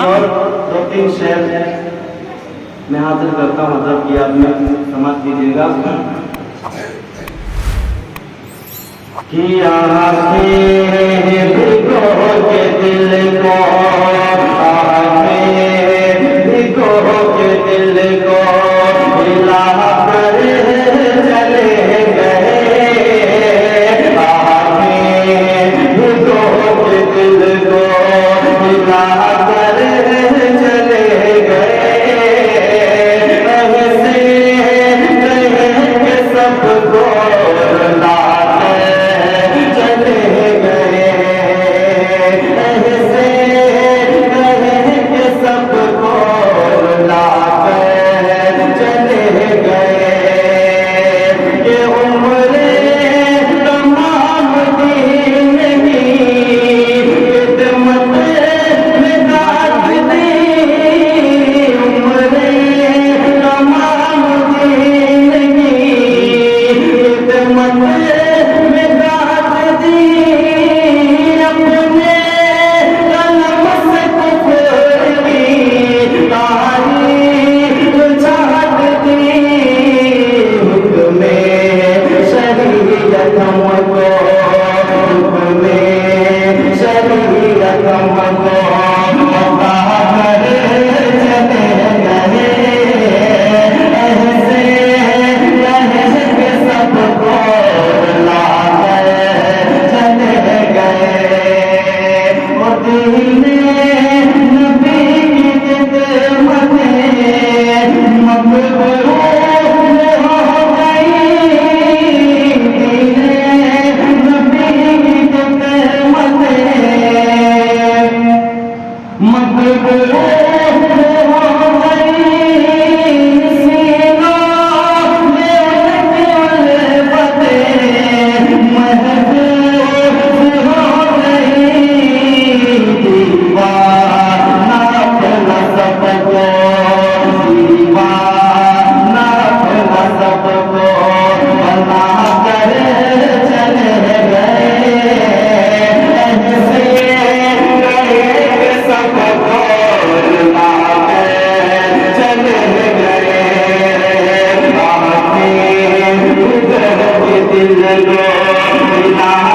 और 2-3 शेर मैं हासिल करता हूँ, मतलब कि आप में समझ लीजिएगा कि आँखें भिगो के दिल को, आँखें भिगो के दिल को हिला कर चले गए, आँखें भिगो के दिल को हिला कर चले गए, ऐसे कहेंगे सबको रुला दिल को